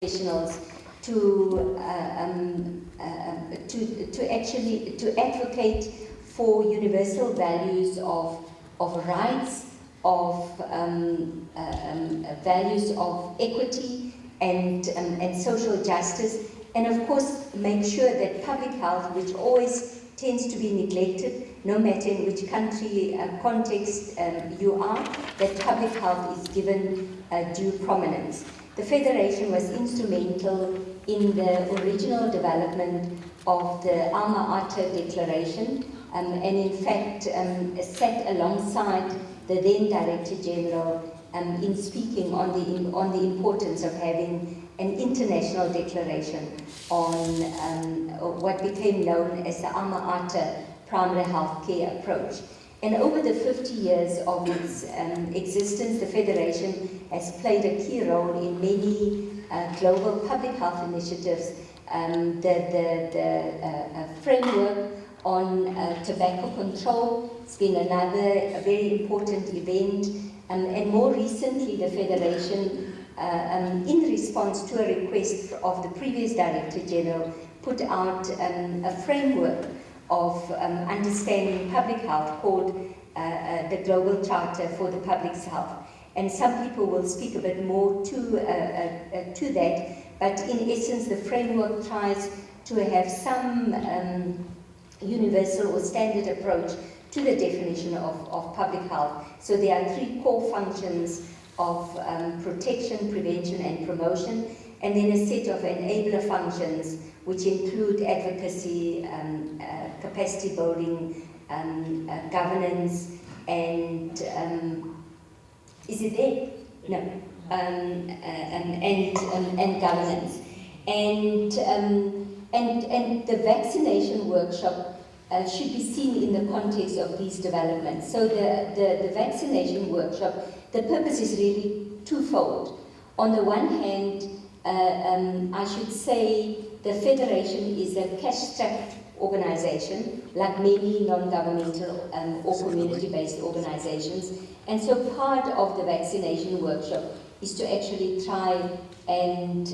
professionals to advocate for universal values of rights, of values of equity and social justice, and of course make sure that public health, which always tends to be neglected, no matter in which country context you are, that public health is given due prominence. The Federation was instrumental in the original development of the Alma Ata Declaration, and in fact sat alongside the then Director General in speaking on the importance of having an international declaration on what became known as the Alma Ata primary health care approach. And over the 50 years of its existence, the Federation has played a key role in many global public health initiatives. The framework on tobacco control has been another very important event. And more recently, the Federation, in response to a request of the previous Director General, put out a framework of understanding public health called the Global Charter for the Public's Health. And some people will speak a bit more to that, but in essence the framework tries to have some universal or standard approach to the definition of public health. So there are three core functions of protection, prevention and promotion, and then a set of enabler functions which include advocacy, capacity building, governance, and is it there? No. And governance. And the vaccination workshop should be seen in the context of these developments. So the vaccination workshop, the purpose is really twofold. On the one hand, I should say the Federation is a cash-strapped organization, like many non-governmental or community-based organizations. And so part of the vaccination workshop is to actually try and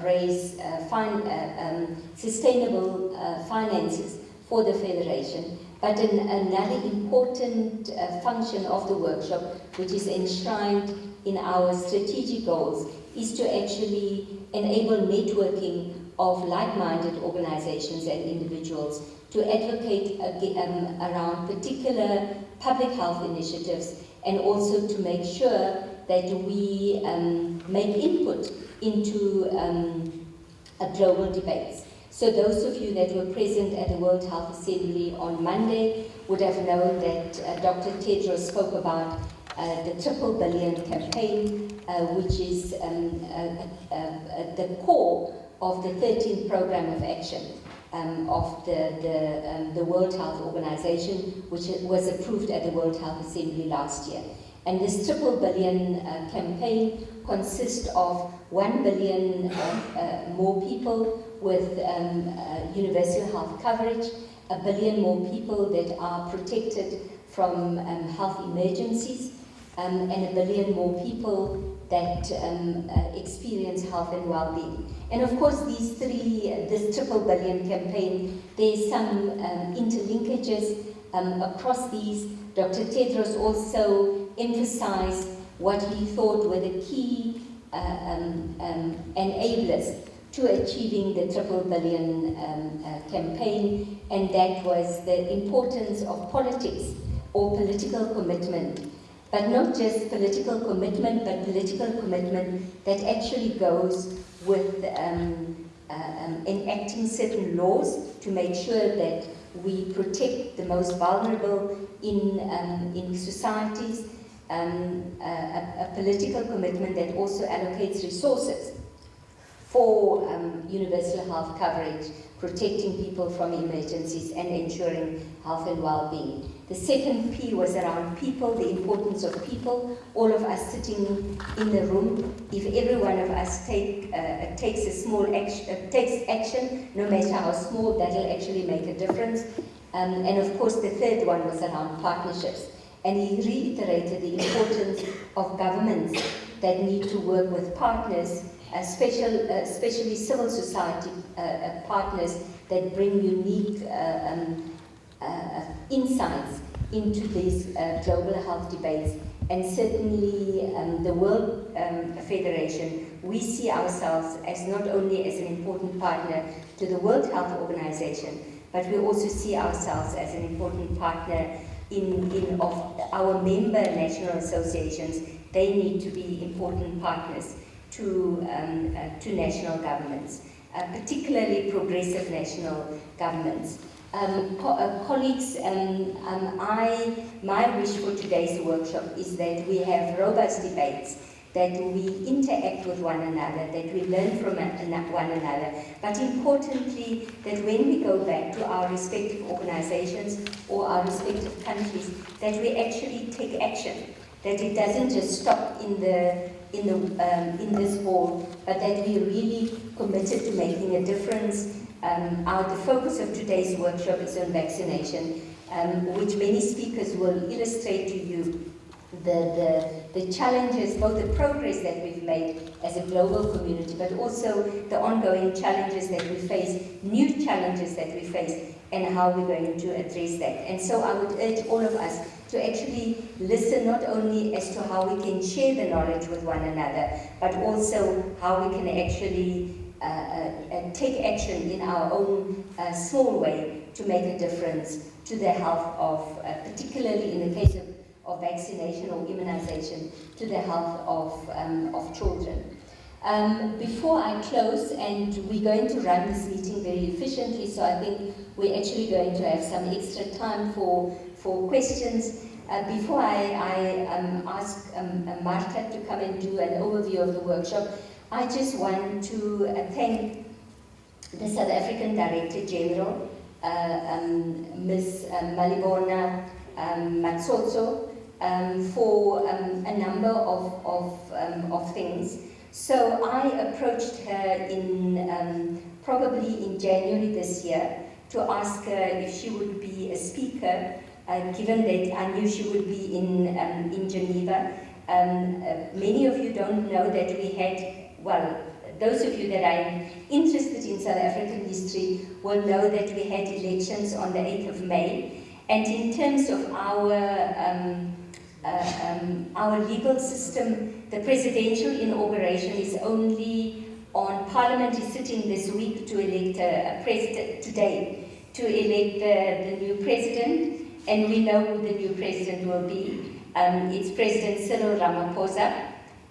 raise sustainable finances for the Federation. But another important function of the workshop, which is enshrined in our strategic goals, is to actually enable networking of like-minded organizations and individuals to advocate around particular public health initiatives, and also to make sure that we make input into global debates. So those of you that were present at the World Health Assembly on Monday would have known that Dr. Tedros spoke about the $3 billion campaign, which is the core of the 13th Program of Action of the World Health Organization, which was approved at the World Health Assembly last year. And this $3 billion campaign consists of 1 billion more people with universal health coverage, 1 billion more people that are protected from health emergencies, and 1 billion more people that experience health and well-being. And of course, this $3 billion campaign, there's some interlinkages across these. Dr. Tedros also emphasized what he thought were the key enablers to achieving the $3 billion campaign, and that was the importance of politics or political commitment. But not just political commitment, but political commitment that actually goes with enacting certain laws to make sure that we protect the most vulnerable in societies, a political commitment that also allocates resources for universal health coverage, protecting people from emergencies and ensuring health and well-being. The second P was around people, the importance of people. All of us sitting in the room, if every one of us takes a small action, takes action, no matter how small, that'll actually make a difference. And of course, the third one was around partnerships. And he reiterated the importance of governments that need to work with partners especially civil society partners that bring unique insights into these global health debates. And certainly the World Federation, we see ourselves as not only as an important partner to the World Health Organization, but we also see ourselves as an important partner of our member national associations. They need to be important partners to national governments, particularly progressive national governments. Colleagues, my wish for today's workshop is that we have robust debates, that we interact with one another, that we learn from one another, but importantly, that when we go back to our respective organizations or our respective countries, that we actually take action, that it doesn't just stop in this hall, but that we really committed to making a difference. The focus of today's workshop is on vaccination, which many speakers will illustrate to you the challenges, both the progress that we've made as a global community, but also the ongoing challenges that we face, new challenges that we face, and how we're going to address that. And so I would urge all of us to actually listen not only as to how we can share the knowledge with one another, but also how we can actually take action in our own small way to make a difference to the health of, particularly in the case of vaccination or immunization, to the health of children. Before I close, and we're going to run this meeting very efficiently, so I think we're actually going to have some extra time for questions. Before I ask Marta to come and do an overview of the workshop, I just want to thank the South African Director General, Ms. Malibona Matsotso, for a number of things. So I approached her probably in January this year to ask her if she would be a speaker, given that I knew she would be in Geneva. Many of you don't know that we had, well, those of you that are interested in South African history will know that we had elections on the 8th of May. And in terms of our legal system, the presidential inauguration is only on, Parliament is sitting this week to elect a president, today, to elect the new president, and we know who the new president will be. It's President Cyril Ramaphosa.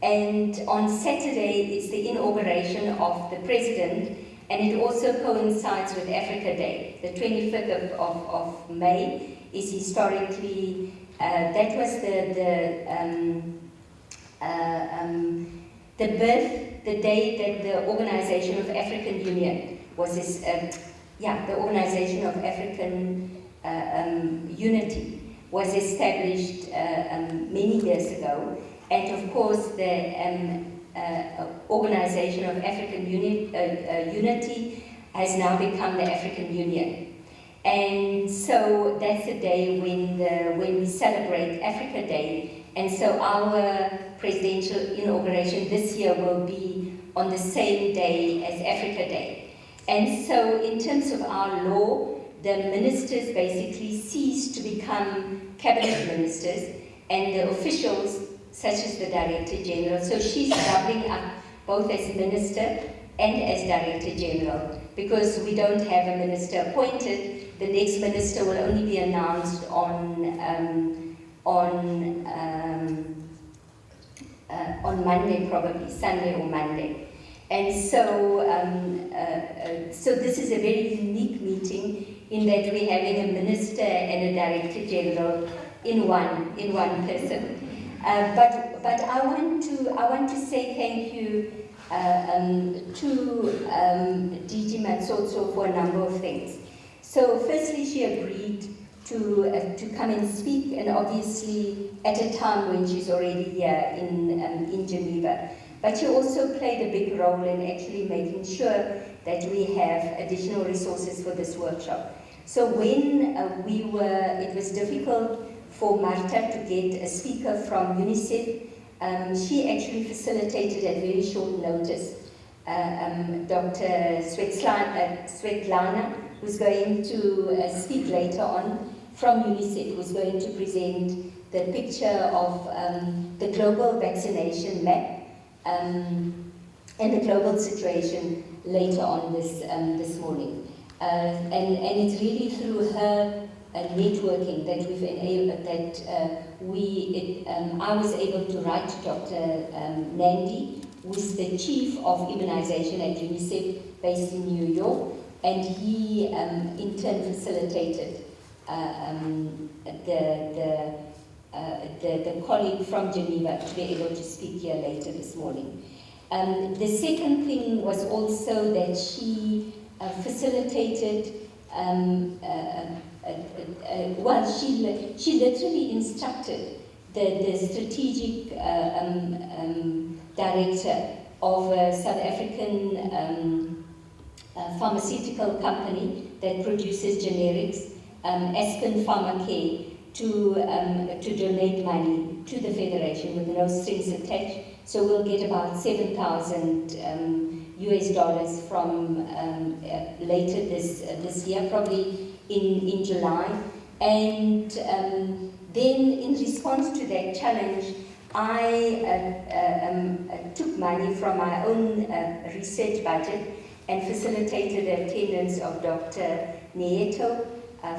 And on Saturday, it's the inauguration of the president, and it also coincides with Africa Day. The 25th of May is historically, that was the day that the Organization of African Union was the Organization of African Unity was established many years ago. And of course, the Organization of African Unity has now become the African Union. And so that's the day when we celebrate Africa Day. And so our presidential inauguration this year will be on the same day as Africa Day. And so in terms of our law, the ministers basically cease to become cabinet ministers, and the officials, such as the Director General. So she's doubling up both as Minister and as Director General, because we don't have a minister appointed. The next minister will only be announced on Monday, probably Sunday or Monday. And so, so this is a very unique meeting in that we're having a minister and a Director General in one person. But I want to say thank you to DG Matsotso for a number of things. So firstly, she agreed to come and speak, and obviously at a time when she's already here in Geneva. But she also played a big role in actually making sure that we have additional resources for this workshop. So when it was difficult for Marta to get a speaker from UNICEF, she actually facilitated at very short notice Dr. Svetlana, who's going to speak later on from UNICEF, who's going to present the picture of the global vaccination map and the global situation later on this morning. And it's really through her networking that we've enabled I was able to write to Dr. Nandi, who is the chief of immunization at UNICEF based in New York, and he in turn facilitated the colleague from Geneva to be able to speak here later this morning. The second thing was also that she facilitated, she literally instructed the strategic director of a South African pharmaceutical company that produces generics, Aspen Pharmacare, to donate money to the Federation with no strings attached. So we'll get about $7,000 US from later this year, probably in July. And then in response to that challenge, I took money from my own research budget and facilitated the attendance of Dr. Nieto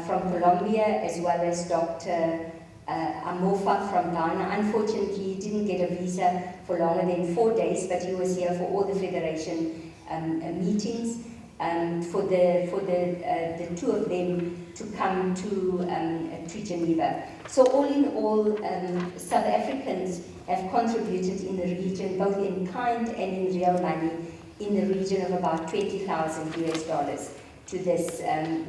from Colombia, as well as Dr. Amofa from Ghana. Unfortunately, he didn't get a visa for longer than 4 days, but he was here for all the Federation meetings, for the two of them to come to Geneva. So all in all, South Africans have contributed in the region, both in kind and in real money, in the region of about $20,000 US to this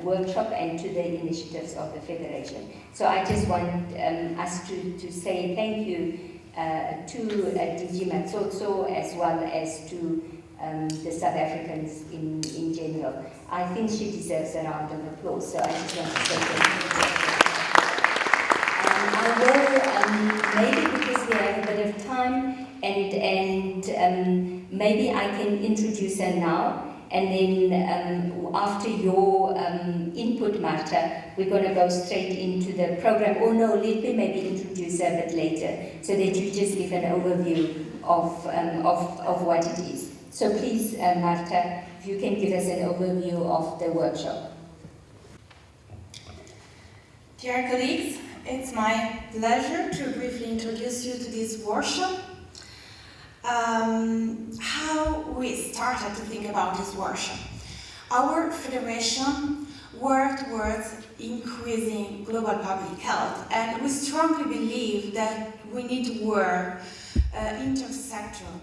workshop and to the initiatives of the Federation. So I just want us to say thank you to DG Matsotso, as well as to the South Africans in general. I think she deserves a round of applause, so I just want to say thank you. I will, maybe because we have a bit of time, and maybe I can introduce her now, and then after your input, Marta, we're going to go straight into the program. Oh no, let me maybe introduce her a bit later, so that you just give an overview of what it is. So please, Marta, if you can give us an overview of the workshop. Dear colleagues, it's my pleasure to briefly introduce you to this workshop. How we started to think about this workshop. Our federation worked towards increasing global public health, and we strongly believe that we need to work intersectoral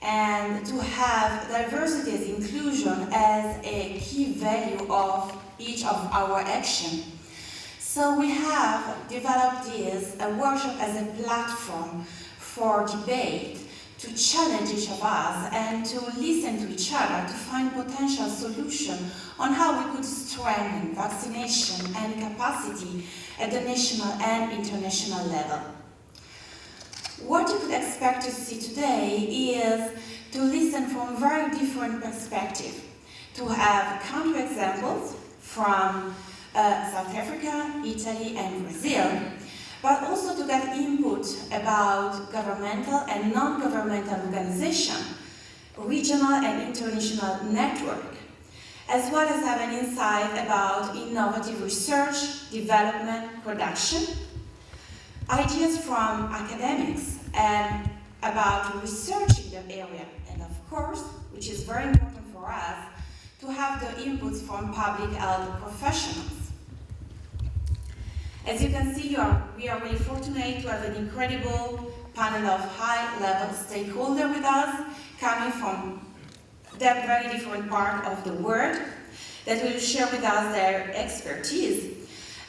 and to have diversity as inclusion as a key value of each of our action. So we have developed this workshop as a platform for debate, to challenge each of us and to listen to each other to find potential solution on how we could strengthen vaccination and capacity at the national and international level. What you could expect to see today is to listen from very different perspectives, to have counterexamples from South Africa, Italy and Brazil, but also to get input about governmental and non-governmental organizations, regional and international network, as well as have an insight about innovative research, development, production, ideas from academics and about research in the area, and of course, which is very important for us, to have the inputs from public health professionals. As you can see, we are really fortunate to have an incredible panel of high-level stakeholders with us, coming from their very different part of the world, that will share with us their expertise,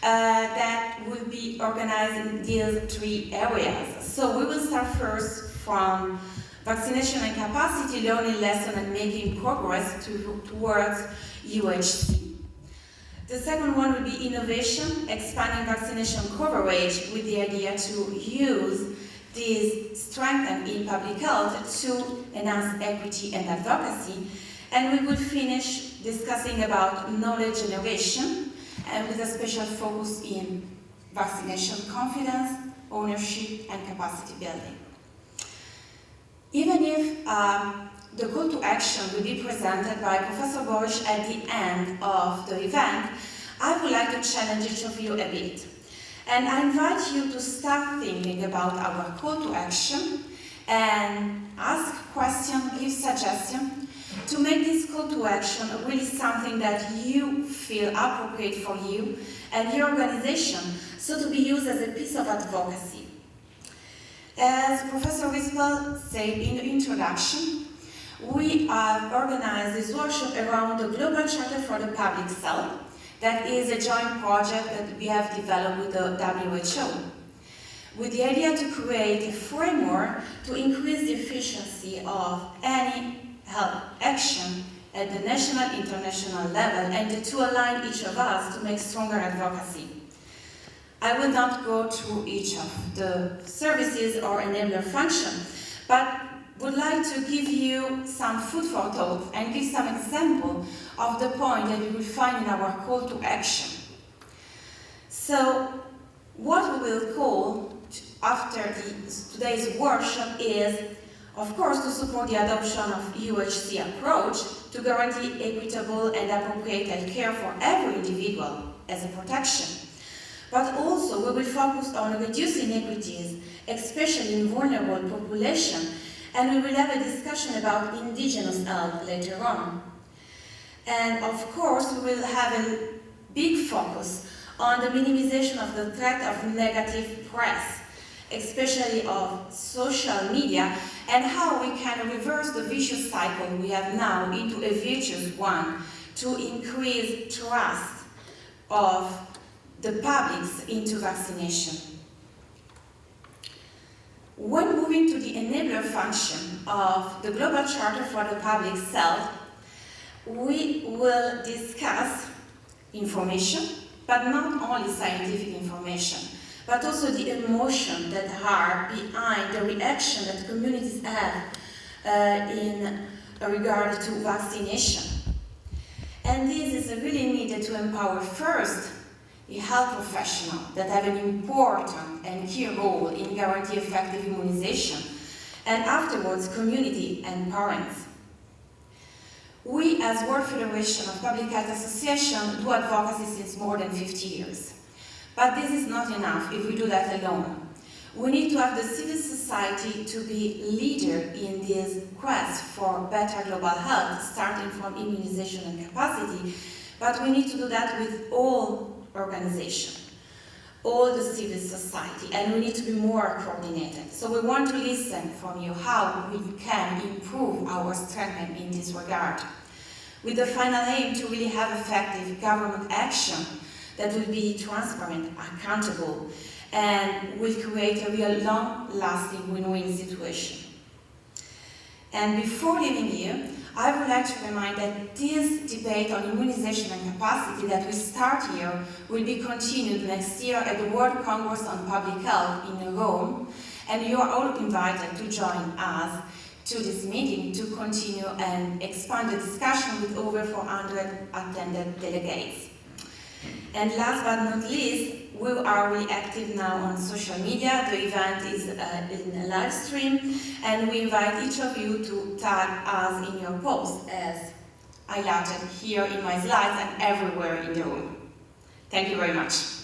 that will be organized in these three areas. So we will start first from vaccination and capacity, learning lesson and making progress towards UHC. The second one will be innovation, expanding vaccination coverage with the idea to use this strength in public health to enhance equity and advocacy. And we will finish discussing about knowledge generation, and with a special focus in vaccination confidence, ownership, and capacity building. Even if the call to action will be presented by Professor Borsch at the end of the event, I would like to challenge each of you a bit. And I invite you to start thinking about our call to action and ask questions, give suggestions, to make this call to action really something that you feel appropriate for you and your organization, so to be used as a piece of advocacy. As Professor Rispel said in the introduction, we have organized this workshop around the Global Charter for the Public Health. That is a joint project that we have developed with the WHO, with the idea to create a framework to increase the efficiency of any health action at the national, international level, and to align each of us to make stronger advocacy. I will not go through each of the services or enabler function, but would like to give you some food for thought and give some example of the point that you will find in our call to action. So, what we will call after today's workshop is, of course, to support the adoption of UHC approach to guarantee equitable and appropriate health care for every individual as a protection. But also, we will focus on reducing inequities, especially in vulnerable populations, and we will have a discussion about indigenous health later on. And of course, we will have a big focus on the minimization of the threat of negative press, especially of social media, and how we can reverse the vicious cycle we have now into a virtuous one to increase trust of the public into vaccination. When moving to the enabler function of the Global Charter for the Public Health, we will discuss information, but not only scientific information, but also the emotion that are behind the reaction that communities have in regard to vaccination. And this is really needed to empower first the health professionals that have an important and key role in guaranteeing effective immunization, and afterwards community and parents. We, as World Federation of Public Health Association, do advocacy since more than 50 years. But this is not enough if we do that alone. We need to have the civil society to be leader in this quest for better global health, starting from immunization and capacity, but we need to do that with all organizations, all the civil society, and we need to be more coordinated. So we want to listen from you how we can improve our strength in this regard, with the final aim to really have effective government action that will be transparent, accountable, and will create a real long-lasting win-win situation. And before leaving you, I would like to remind that this debate on immunization and capacity that we start here will be continued next year at the World Congress on Public Health in Rome, and you are all invited to join us to this meeting to continue and expand the discussion with over 400 attended delegates. And last but not least, we are really active now on social media. The event is in a live stream, and we invite each of you to tag us in your post, as highlighted here in my slides and everywhere in the room. Thank you very much.